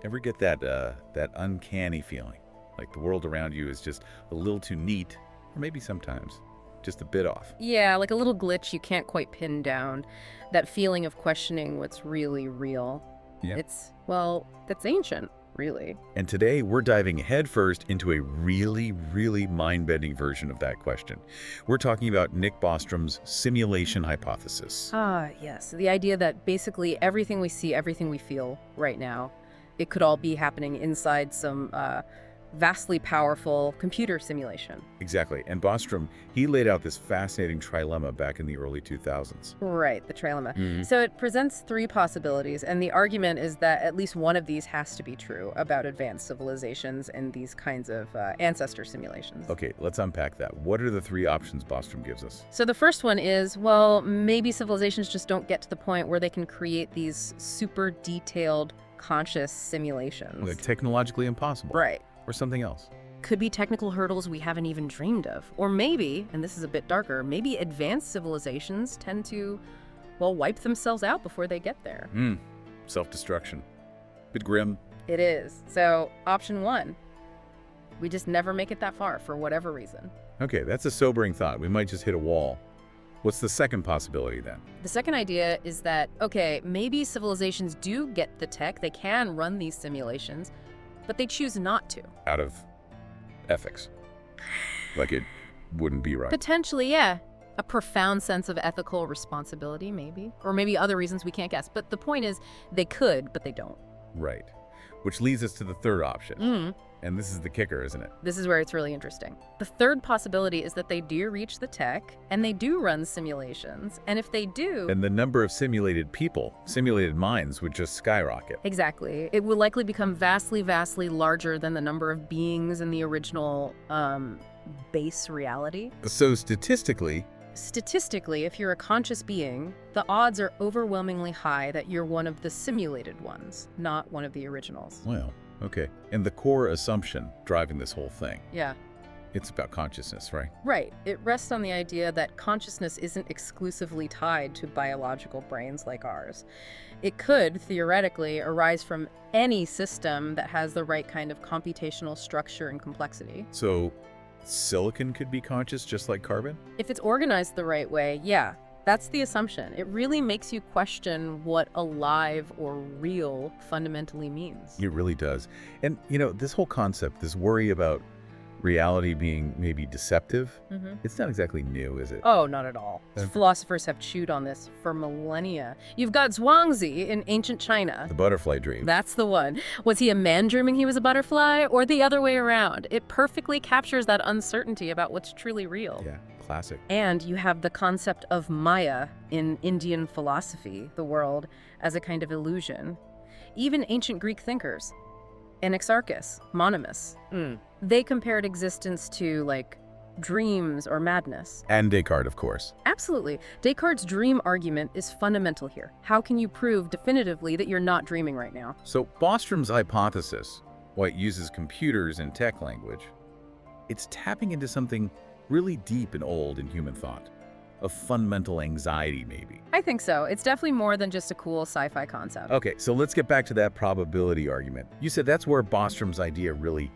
Ever get that uncanny feeling? Like the world around you is just a little too neat, or maybe sometimes just a bit off. Yeah, like a little glitch you can't quite pin down. That feeling of questioning what's really real. Yeah. Well, that's ancient, really. And today we're diving headfirst into a really, really mind-bending version of that question. We're talking about Nick Bostrom's simulation hypothesis. Ah, yes. The idea that basically everything we see, everything we feel right now, it could all be happening inside some vastly powerful computer simulation. Exactly. And Bostrom, he laid out this fascinating trilemma back in the early 2000s. Right, the trilemma. Mhm. So it presents three possibilities, and the argument is that at least one of these has to be true about advanced civilizations and these kinds of ancestor simulations. Okay, let's unpack that. What are the three options Bostrom gives us? So the first one is, well, maybe civilizations just don't get to the point where they can create these super detailed conscious simulations. Like technologically impossible. Right. Or something else. Could be technical hurdles we haven't even dreamed of. Or maybe, and this is a bit darker, maybe advanced civilizations tend to, well, wipe themselves out before they get there. Self-destruction. Bit grim. It is. So, option one, we just never make it that far for whatever reason. Okay, that's a sobering thought. We might just hit a wall. What's the second possibility then? The second idea is that, okay, maybe civilizations do get the tech, they can run these simulations, but they choose not to. Out of ethics. Like it wouldn't be right. Potentially, yeah. A profound sense of ethical responsibility, maybe. Or maybe other reasons we can't guess. But the point is, they could, but they don't. Right. Which leads us to the third option. And this is the kicker, isn't it? This is where it's really interesting. The third possibility is that they do reach the tech, and they do run simulations. And if they do... And the number of simulated people, simulated minds, would just skyrocket. Exactly. It will likely become vastly, vastly larger than the number of beings in the original base reality. So statistically... Statistically, if you're a conscious being, the odds are overwhelmingly high that you're one of the simulated ones, not one of the originals. Well, okay. And the core assumption driving this whole thing, Yeah. it's about consciousness, right? Right. It rests on the idea that consciousness isn't exclusively tied to biological brains like ours. It could, theoretically, arise from any system that has the right kind of computational structure and complexity. So silicon could be conscious just like carbon? If it's organized the right way, yeah, that's the assumption. It really makes you question what alive or real fundamentally means. It really does. And, you know, this whole concept, this worry about reality being maybe deceptive, it's not exactly new, is it? Oh, not at all. Okay. Philosophers have chewed on this for millennia. You've got Zhuangzi in ancient China. The butterfly dream. That's the one. Was he a man dreaming he was a butterfly, or the other way around? It perfectly captures that uncertainty about what's truly real. Yeah, classic. And you have the concept of Maya in Indian philosophy, the world, as a kind of illusion. Even ancient Greek thinkers, Anaxarchus, Monomus, they compared existence to, like, dreams or madness. And Descartes, of course. Absolutely. Descartes' dream argument is fundamental here. How can you prove definitively that you're not dreaming right now? So Bostrom's hypothesis, why it uses computers and tech language, it's tapping into something really deep and old in human thought. A fundamental anxiety, maybe. I think so. It's definitely more than just a cool sci-fi concept. Okay, so let's get back to that probability argument. You said that's where Bostrom's idea really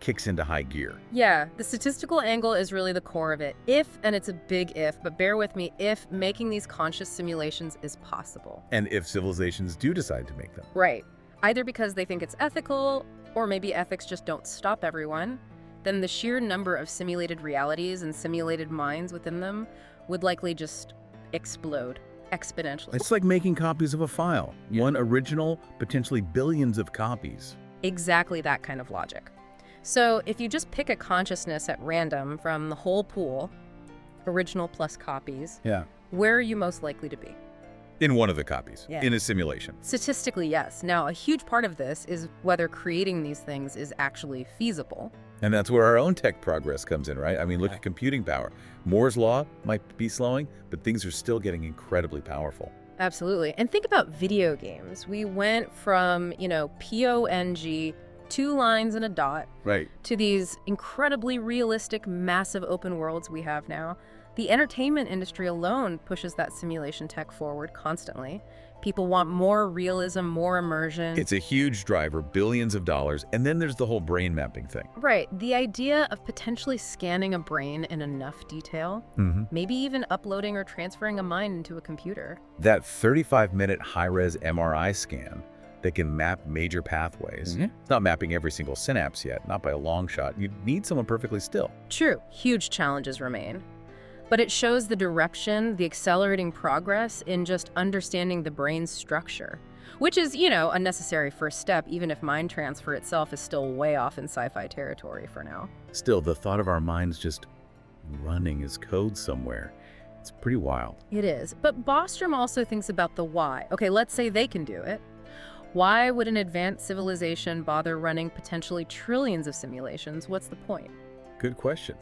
kicks into high gear. Yeah, the statistical angle is really the core of it. If, and it's a big if, but bear with me, if making these conscious simulations is possible. And if civilizations do decide to make them. Right. Either because they think it's ethical, or maybe ethics just don't stop everyone, then the sheer number of simulated realities and simulated minds within them would likely just explode exponentially. It's like making copies of a file. One original, potentially billions of copies. Exactly that kind of logic. So if you just pick a consciousness at random from the whole pool, original plus copies, Yeah. where are you most likely to be? In one of the copies. Yeah. In a simulation. Statistically, yes. Now, a huge part of this is whether creating these things is actually feasible. And that's where our own tech progress comes in, right? I mean, look at computing power. Moore's law might be slowing, but things are still getting incredibly powerful. Absolutely. And think about video games. We went from, PONG, 2 lines and a dot, Right. to these incredibly realistic, massive open worlds we have now. The entertainment industry alone pushes that simulation tech forward constantly. People want more realism, more immersion. It's a huge driver, billions of dollars, and then there's the whole brain mapping thing. Right. The idea of potentially scanning a brain in enough detail, maybe even uploading or transferring a mind into a computer. That 35-minute high-res MRI scan that can map major pathways. It's not mapping every single synapse yet, not by a long shot. You'd need someone perfectly still. True. Huge challenges remain. But it shows the direction, the accelerating progress in just understanding the brain's structure, which is, a necessary first step, even if mind transfer itself is still way off in sci-fi territory for now. Still, the thought of our minds just running as code somewhere, it's pretty wild. It is. But Bostrom also thinks about the why. Okay, let's say they can do it. Why would an advanced civilization bother running potentially trillions of simulations? What's the point? Good question.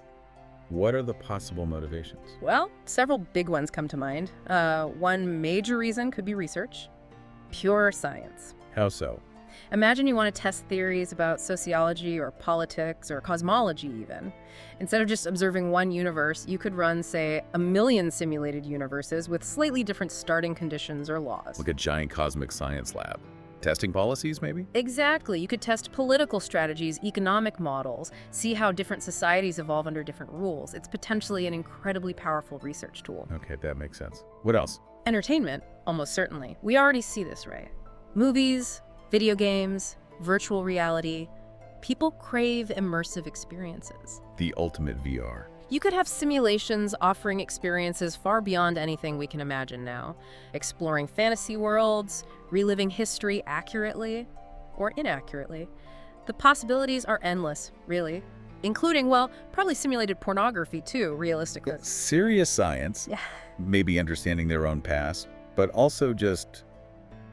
What are the possible motivations? Well, several big ones come to mind. One major reason could be research. Pure science. How so? Imagine you want to test theories about sociology or politics or cosmology even. Instead of just observing one universe, you could run, say, 1 million simulated universes with slightly different starting conditions or laws. Like a giant cosmic science lab. Testing policies, maybe? Exactly. You could test political strategies, economic models, see how different societies evolve under different rules. It's potentially an incredibly powerful research tool. Okay, that makes sense. What else? Entertainment, almost certainly. We already see this, right? Movies, video games, virtual reality. People crave immersive experiences. The ultimate VR. You could have simulations offering experiences far beyond anything we can imagine now, exploring fantasy worlds, reliving history accurately or inaccurately. The possibilities are endless, really, including, well, probably simulated pornography too, realistically. Serious science, Yeah. maybe understanding their own past, but also just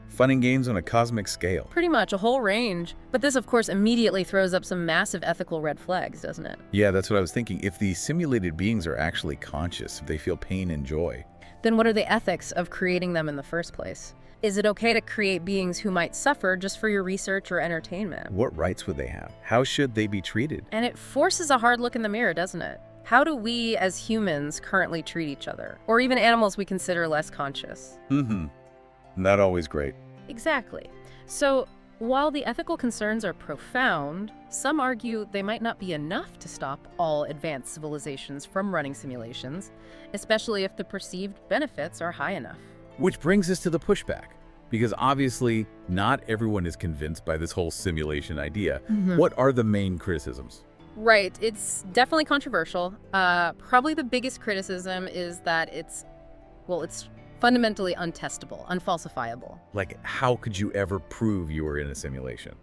fun and games on a cosmic scale. Pretty much a whole range. But this, of course, immediately throws up some massive ethical red flags, doesn't it? Yeah, that's what I was thinking. If the simulated beings are actually conscious, if they feel pain and joy. Then what are the ethics of creating them in the first place? Is it okay to create beings who might suffer just for your research or entertainment? What rights would they have? How should they be treated? And it forces a hard look in the mirror, doesn't it? How do we as humans currently treat each other? Or even animals we consider less conscious? Not always great. Exactly. So, while the ethical concerns are profound, some argue they might not be enough to stop all advanced civilizations from running simulations, especially if the perceived benefits are high enough. Which brings us to the pushback, because obviously not everyone is convinced by this whole simulation idea. What are the main criticisms? Right. It's definitely controversial. Probably the biggest criticism is that it's fundamentally untestable, unfalsifiable. Like, how could you ever prove you were in a simulation?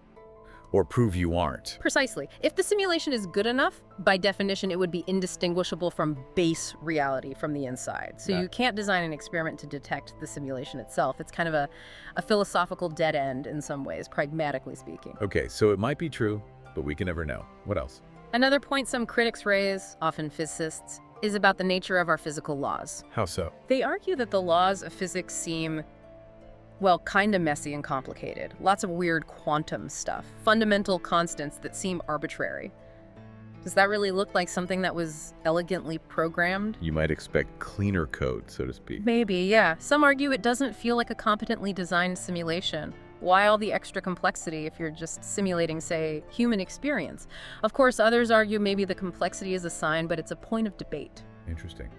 Or prove you aren't? Precisely. If the simulation is good enough, by definition, it would be indistinguishable from base reality from the inside. So you can't design an experiment to detect the simulation itself. It's kind of a philosophical dead end in some ways, pragmatically speaking. Okay, so it might be true, but we can never know. What else? Another point some critics raise, often physicists, is about the nature of our physical laws. How so? They argue that the laws of physics seem, well, kind of messy and complicated. Lots of weird quantum stuff, fundamental constants that seem arbitrary. Does that really look like something that was elegantly programmed? You might expect cleaner code, so to speak. Maybe, yeah. Some argue it doesn't feel like a competently designed simulation. Why all the extra complexity if you're just simulating, say, human experience? Of course, others argue maybe the complexity is a sign, but it's a point of debate. Interesting.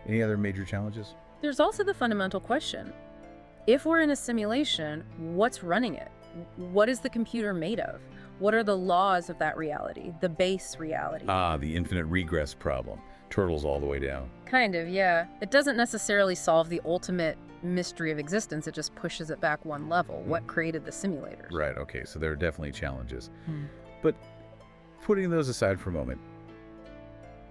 Any other major challenges? There's also the fundamental question. If we're in a simulation, what's running it? What is the computer made of? What are the laws of that reality, the base reality? The infinite regress problem. Turtles all the way down. Kind of, yeah. It doesn't necessarily solve the ultimate mystery of existence. It just pushes it back one level. What created the simulators? Right, okay, so there are definitely challenges. But putting those aside for a moment,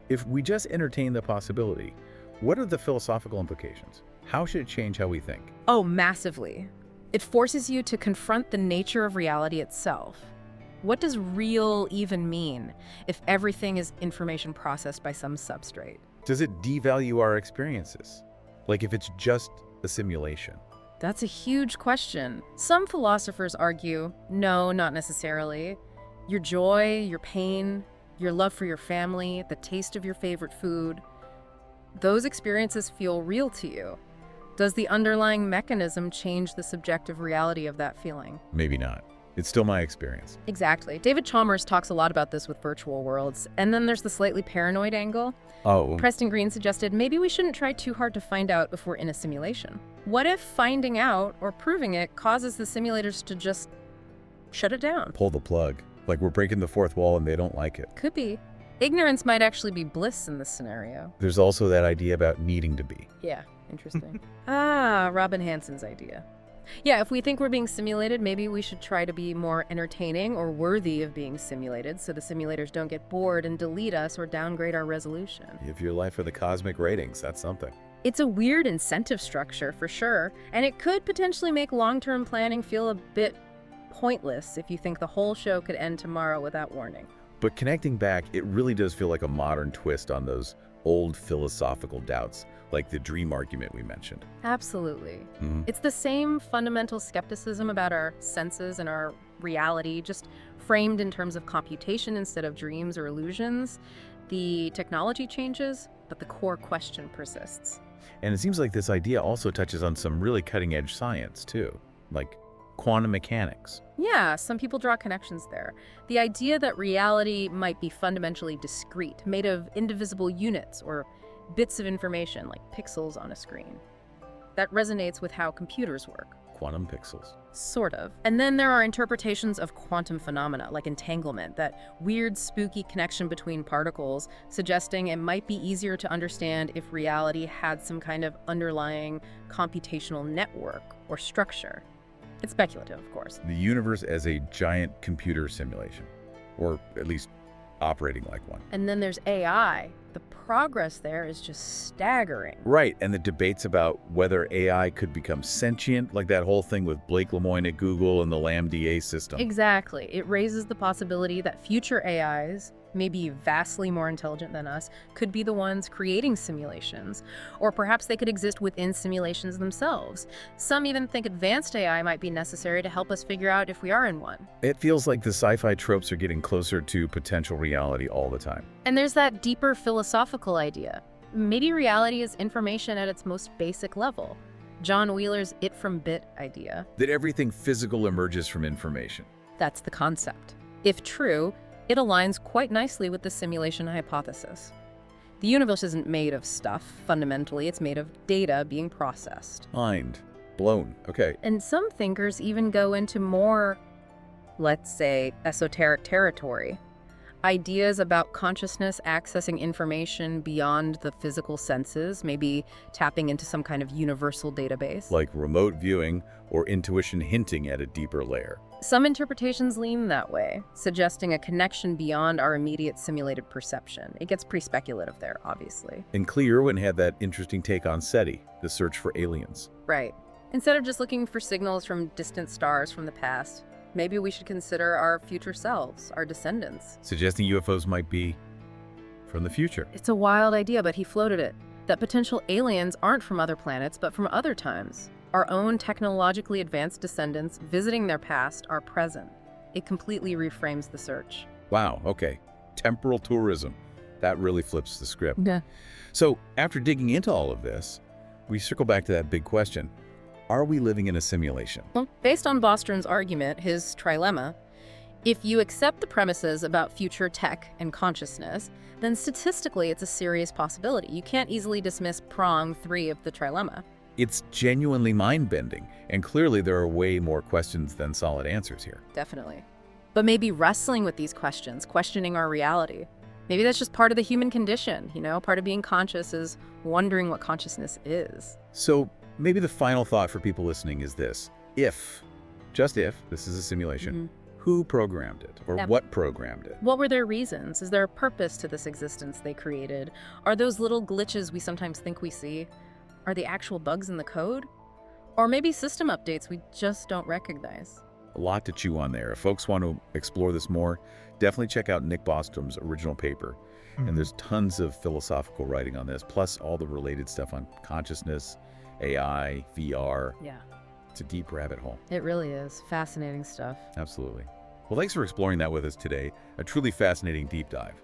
if we just entertain the possibility, what are the philosophical implications? How should it change how we think? Oh, massively. It forces you to confront the nature of reality itself. What does real even mean if everything is information processed by some substrate? Does it devalue our experiences? Like if it's just a simulation? That's a huge question. Some philosophers argue, no, not necessarily. Your joy, your pain, your love for your family, the taste of your favorite food, those experiences feel real to you. Does the underlying mechanism change the subjective reality of that feeling? Maybe not. It's still my experience. Exactly. David Chalmers talks a lot about this with virtual worlds. And then there's the slightly paranoid angle. Oh, Preston Green suggested maybe we shouldn't try too hard to find out if we're in a simulation. What if finding out or proving it causes the simulators to just shut it down? pull the plug. Like we're breaking the fourth wall and they don't like it. Could be. Ignorance might actually be bliss in this scenario. There's also that idea about needing to be. Yeah, interesting. Robin Hansen's idea. Yeah, if we think we're being simulated, maybe we should try to be more entertaining or worthy of being simulated so the simulators don't get bored and delete us or downgrade our resolution. If your life for the cosmic ratings, that's something. It's a weird incentive structure for sure, and it could potentially make long-term planning feel a bit pointless if you think the whole show could end tomorrow without warning. But connecting back, it really does feel like a modern twist on those old philosophical doubts, like the dream argument we mentioned. Absolutely. Mhm. It's the same fundamental skepticism about our senses and our reality, just framed in terms of computation instead of dreams or illusions. The technology changes, but the core question persists. And it seems like this idea also touches on some really cutting-edge science, too, like quantum mechanics. Yeah, some people draw connections there. The idea that reality might be fundamentally discrete, made of indivisible units or bits of information like pixels on a screen. That resonates with how computers work. Quantum pixels. Sort of. And then there are interpretations of quantum phenomena, like entanglement, that weird, spooky connection between particles, suggesting it might be easier to understand if reality had some kind of underlying computational network or structure. It's speculative, of course. The universe as a giant computer simulation, or at least operating like one. And then there's AI. The progress there is just staggering. Right, and the debates about whether AI could become sentient, like that whole thing with Blake Lemoine at Google and the LaMDA system. Exactly. It raises the possibility that future AIs, maybe vastly more intelligent than us, could be the ones creating simulations. Or perhaps they could exist within simulations themselves. Some even think advanced AI might be necessary to help us figure out if we are in one. It feels like the sci-fi tropes are getting closer to potential reality all the time. And there's that deeper philosophical idea. Maybe reality is information at its most basic level. John Wheeler's it from bit idea. That everything physical emerges from information. That's the concept. If true, it aligns quite nicely with the simulation hypothesis. The universe isn't made of stuff, fundamentally, it's made of data being processed. Mind blown. Okay. And some thinkers even go into more, let's say, esoteric territory. Ideas about consciousness accessing information beyond the physical senses, maybe tapping into some kind of universal database. Like remote viewing or intuition hinting at a deeper layer. Some interpretations lean that way, suggesting a connection beyond our immediate simulated perception. It gets pretty speculative there, obviously. And Clee Irwin had that interesting take on SETI, the search for aliens. Right. Instead of just looking for signals from distant stars from the past, maybe we should consider our future selves, our descendants. Suggesting UFOs might be from the future. It's a wild idea, but he floated it. That potential aliens aren't from other planets, but from other times. Our own technologically advanced descendants visiting their past are present. It completely reframes the search. Wow, okay. Temporal tourism. That really flips the script. Yeah. So, after digging into all of this, we circle back to that big question. Are we living in a simulation? Well, based on Bostrom's argument, his trilemma, if you accept the premises about future tech and consciousness, then statistically it's a serious possibility. You can't easily dismiss prong 3 of the trilemma. It's genuinely mind-bending, and clearly there are way more questions than solid answers here. Definitely. But maybe wrestling with these questions, questioning our reality, maybe that's just part of the human condition, part of being conscious is wondering what consciousness is. So, maybe the final thought for people listening is this. If, just if, this is a simulation, who programmed it? Or what programmed it? What were their reasons? Is there a purpose to this existence they created? Are those little glitches we sometimes think we see? Are they actual bugs in the code? Or maybe system updates we just don't recognize? A lot to chew on there. If folks want to explore this more, definitely check out Nick Bostrom's original paper. And there's tons of philosophical writing on this, plus all the related stuff on consciousness, AI, VR. Yeah. It's a deep rabbit hole. It really is. Fascinating stuff. Absolutely. Well, thanks for exploring that with us today. A truly fascinating deep dive.